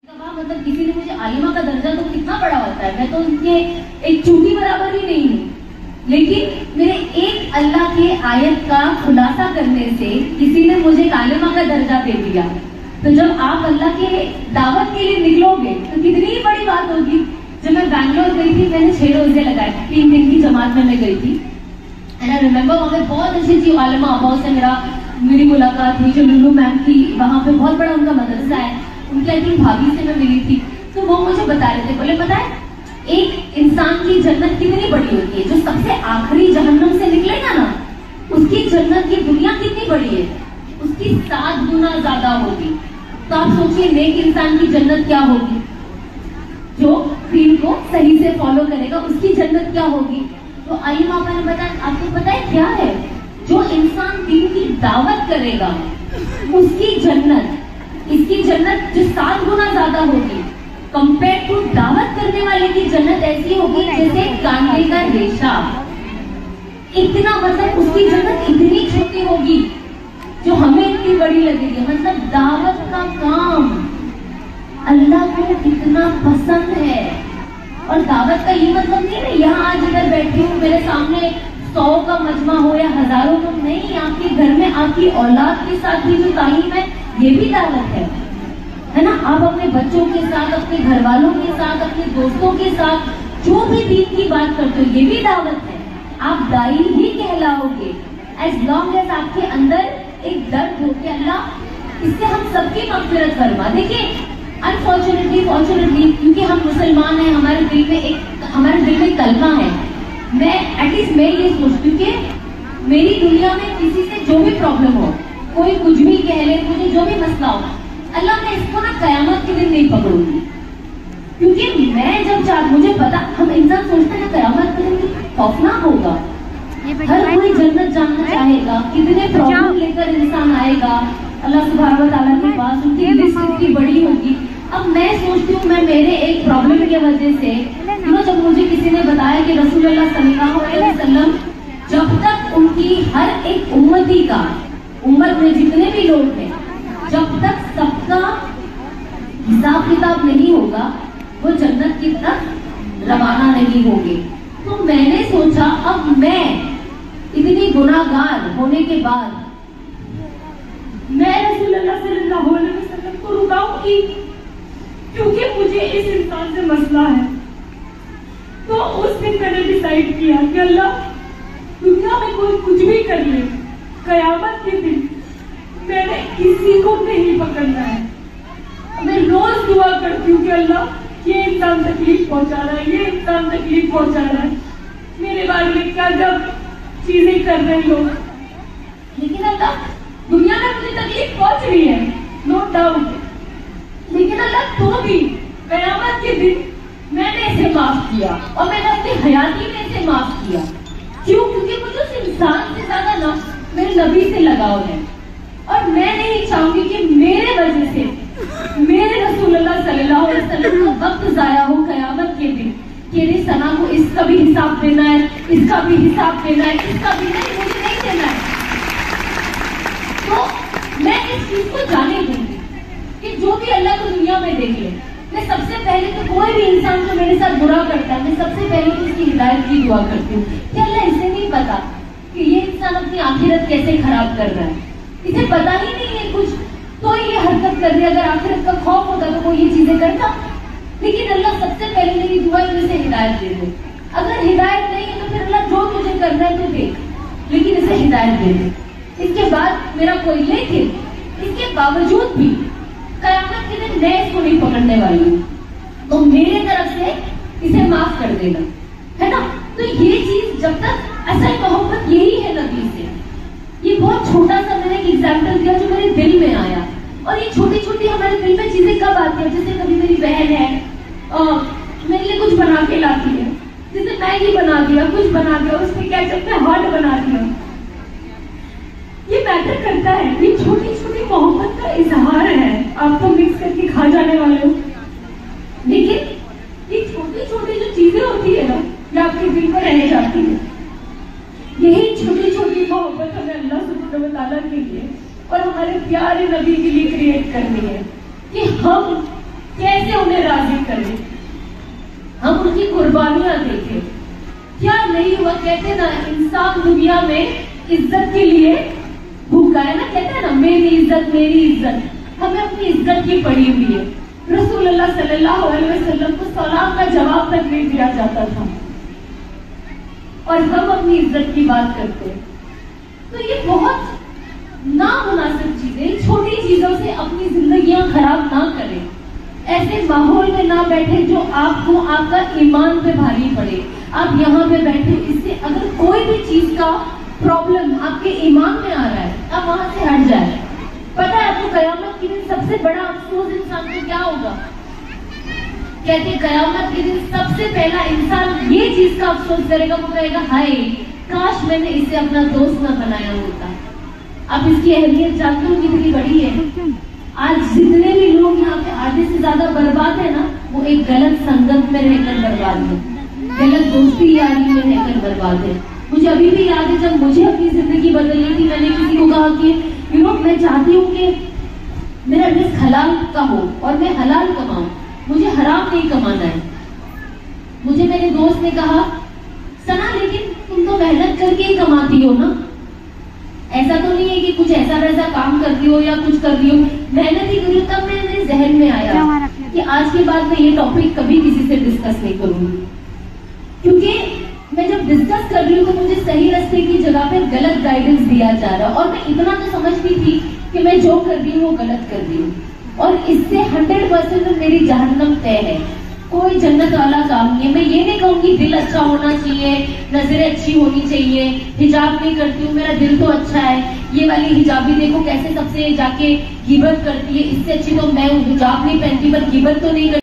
मतलब किसी ने मुझे आलिमा का दर्जा तो कितना बड़ा होता है, मैं तो उनके एक चूटी बराबर भी नहीं हूँ, लेकिन मेरे एक अल्लाह के आयत का खुलासा करने से किसी ने मुझे आलिमा का दर्जा दे दिया। तो जब आप अल्लाह के दावत के लिए निकलोगे तो कितनी बड़ी बात होगी। जब मैं बैंगलोर गई थी, मैंने 6 रोजे लगाए, 3 दिन की जमात में मैं गई थी। एंड आई रिमेम्बर वहाँ पे बहुत अच्छी आलिमा अबाव से मेरी मुलाकात हुई, जो लुलू मैम की, वहाँ पे बहुत बड़ा उनका मदरसा है, उनकी आई थिंक भाभी से मैं मिली थी। तो वो मुझे बता रहे थे, बोले पता है एक इंसान की जन्नत कितनी बड़ी होती है, जो सबसे आखिरी जहन्नम से निकलेगा ना, उसकी जन्नत की दुनिया कितनी बड़ी है, उसकी 7 गुना ज्यादा होगी। तो आप सोचिए नेक इंसान की जन्नत क्या होगी, जो दीन को सही से फॉलो करेगा उसकी जन्नत क्या होगी। तो आलिमा आपा ने बताया, आपको पता है क्या है, जो इंसान दीन की दावत करेगा उसकी जन्नत, इसकी जन्नत जो 7 गुना ज्यादा होगी कंपेयर टू दावत करने वाले की जन्नत ऐसी होगी जैसे कांटे का रेशा। इतना मतलब उसकी जन्नत इतनी छोटी होगी जो हमें इतनी बड़ी लगेगी। मतलब दावत का काम अल्लाह को इतना पसंद है। और दावत का ये मतलब नहीं है यहाँ आज इधर बैठी हूँ, मेरे सामने 100 का मजमा हो या हजारों का, नहीं, आपके घर में आपकी औलाद के साथ भी जो तालीम है ये भी दावत है ना। आप अपने बच्चों के साथ, अपने घर वालों के साथ, अपने दोस्तों के साथ जो भी दीन की बात करते हो ये भी दावत है। आप दाई ही कहलाओगे एज लॉन्ग एज आपके अंदर एक दर्द हो कि अल्लाह इससे हम सबकी मगफिरत फरमा। देखिए अनफॉर्चुनेटली फॉर्चुनेटली क्योंकि हम मुसलमान हैं, हमारे दिल में कलमा है। मैं एटलीस्ट मैं ये सोचती हूँ कि मेरी दुनिया में किसी से जो भी प्रॉब्लम हो, कोई कुछ भी कह ले, मुझे जो भी मसला हो, अल्लाह मैं इसको ना कयामत के दिन नहीं पकड़ूंगी। क्योंकि मैं जब मुझे पता, हम इंसान सोचते हैं कयामत के दिन खौफनाक होगा, हर कोई जन्नत जानना चाहेगा, कितने प्रॉब्लम लेकर इंसान आएगा अल्लाह सुब्हानहू व तआला के पास, उनकी लिस्ट कितनी बड़ी होगी। अब मैं सोचती हूँ मैं मेरे एक प्रॉब्लम की वजह से, जब मुझे किसी ने बताया कि रसूलुल्लाह सल्लल्लाहु अलैहि वसल्लम जब तक उनकी हर एक उम्मती का, उम्मत में जितने भी लोग हैं, जब तक सबका हिसाब किताब नहीं होगा वो जन्नत की तरफ रवाना नहीं होंगे। तो मैंने सोचा अब मैं इतनी गुनाहगार होने के बाद मैं रसूलुल्लाह सल्लल्लाहु अलैहि वसल्लम को रुकाऊंगी, क्योंकि मुझे इस इंसान से मसला है। तो उस दिन मैंने डिसाइड किया कि अल्लाह दुनिया में कोई कुछ भी कर ले, कयामत के दिन मैंने किसी को नहीं पकड़ना है। मैं रोज दुआ करती हूँ कि अल्लाह ये इंसान तकलीफ पहुंचा रहा है, ये इंसान तकलीफ पहुंचा रहा है, मेरे बारे में क्या जब चीजें कर रहे लोग, लेकिन अल्लाह दुनिया में मुझे तकलीफ पहुंच रही है, नो डाउट, लेकिन अल्लाह तो भी कयामत के दिन मैंने इसे माफ किया और मैंने अपनी हयाती में इसे माफ किया। क्यों? क्योंकि मुझे उस इंसान से ज्यादा ना मेरे नबी से लगाव है, और मैं नहीं चाहूंगी कि मेरे वजह से मेरे रसूलुल्लाह सल्लल्लाहु अलैहि वसल्लम का वक्त जाया हो कयामत के दिन कि अरे सना को इसका भी हिसाब देना है, इसका भी हिसाब देना है, इसका भी नहीं, मुझे नहीं देना है। तो मैं इस चीज को जाने दूंगी कि जो भी अल्लाह को दुनिया में देख ले, मैं सबसे पहले तो कोई भी इंसान जो मेरे साथ बुरा करता है, मैं सबसे पहले तो उसकी हिदायत की दुआ करती हूँ कि अल्लाह इसे नहीं पता कि ये इंसान अपनी आखिरत कैसे खराब कर रहा है, इसे पता ही नहीं है कुछ, तो ये हरकत कर रही है। अगर आखिरत का खौफ होता तो वो ये चीजें करता, लेकिन अल्लाह सबसे पहले मेरी दुआ इसे हिदायत दे दे। अगर हिदायत नहीं है तो फिर अल्लाह जो तुझे करना है तो देख, लेकिन इसे हिदायत दे दे। इसके बाद मेरा कोई, लेकिन इसके बावजूद भी कयामत के दिन मैं इसको नहीं पकड़ने वाली हूँ, तो मेरे तरफ से इसे माफ कर देना, है ना। तो ये चीज जब तक, असल मोहब्बत यही है नबी से। ये बहुत छोटा सा मैंने एक एग्जाम्पल दिया जो मेरे दिल में आया, और ये छोटी छोटी हमारे दिल में चीजें कब आती है, जैसे कभी मेरी बहन है मेरे लिए कुछ बना के लाती है, जैसे मैगी बना दिया, कुछ बना दिया, उसमें केचप में हार्ट बना दिया, ये मैटर करता है। ये छोटी छोटी मोहब्बत का इजहार है। आप तो मिक्स करके खा जाने वाले हो, लेकिन ये छोटी छोटी जो चीजें होती है ना, ये आपके दिल में रह जाती है। यही छोटी छोटी मोहब्बत हमें अल्लाह सुब्हानहू व तआला के लिए और हमारे प्यारे नबी के लिए क्रिएट करनी है कि हम कैसे ہمیں راضی کرے, ہم ان کی قربانیاں دیکھیں. کیا نہیں ہوا, کہتے نا انسان دنیا میں عزت کے لیے بھوکا ہے نا, کہتے ہیں نا میری عزت میری عزت, ہمیں اپنی عزت کی پڑی ہوئی ہے. رسول اللہ صلی اللہ علیہ وسلم کو سلام کا جواب تک نہیں دیا جاتا تھا, اور ہم اپنی عزت کی بات کرتے ہیں. تو یہ بہت نامناسب چیزیں, چھوٹی چیزوں سے اپنی زندگیاں خراب نہ کریں, ایسے ماحول میں نہ بیٹھے جو آپ کو آپ کا ایمان پہ بھاری پڑے. آپ یہاں پہ بیٹھے, اس سے اگر کوئی بھی چیز کا پرابلم آپ کے ایمان میں آ رہا ہے, آپ وہاں سے ہٹ جائیں. پتہ ہے آپ کو قیامت کے دن سب سے بڑا افسوس انسان کو کیا ہوگا؟ کہتے قیامت کے دن سب سے پہلا انسان یہ چیز کا افسوس کرے گا, وہ کہے گا ہائے کاش میں نے اسے اپنا دوست نہ بنایا ہوتا. آپ اس کی اہمیت جانتے ہو کتنی بڑی ہے. آج جتنے بھی لوگ یہاں پہ آدھے سے زیادہ برباد ہے نا, وہ ایک غلط سنگت میں رہ کر برباد ہے, غلط دوستی یاری میں رہ کر برباد ہے. مجھے ابھی بھی یاد ہے جب مجھے اپنی زندگی بدلنی تھی, میں نے کسی کو کہا کہ میں چاہتی ہوں کہ میرا رزق حلال کا ہو اور میں حلال کماؤں, مجھے حرام نہیں کمانا ہے. مجھے میرے دوست نے کہا سنا لیکن تم تو محنت کر کے ہی کماتی ہو نا, ایسا تو نہیں ہے کہ کچھ ایسا ویسا کام کرتی ہو یا کچھ کر رہی ہو, محنت ہی کری ہو. تب میرے ذہن میں آیا کہ آج کے بعد میں یہ ٹاپک کبھی کسی سے ڈسکس نہیں کروں گی, کیونکہ میں جب ڈسکس کر رہی ہوں تو مجھے صحیح راستے کی جگہ پہ غلط گائیڈنس دیا جا رہا ہے, اور میں اتنا تو سمجھتی تھی کہ میں جو کر رہی ہوں وہ غلط کر رہی ہوں, اور اس سے 100% میری جہنم طے ہے. کوئی جنت والا کام نہیں ہے. میں یہ نہیں کہوں گی دل اچھا ہونا چاہیے, نظریں اچھی ہونی چاہیے, حجاب نہیں کرتی ہوں میرا دل تو اچھا ہے, یہ والی حجابی دیکھو کیسے سب سے جا کے غیبت کرتی ہے, اس سے اچھی تو میں ہوں, حجاب نہیں پہنتی پر غیبت تو نہیں کرتی.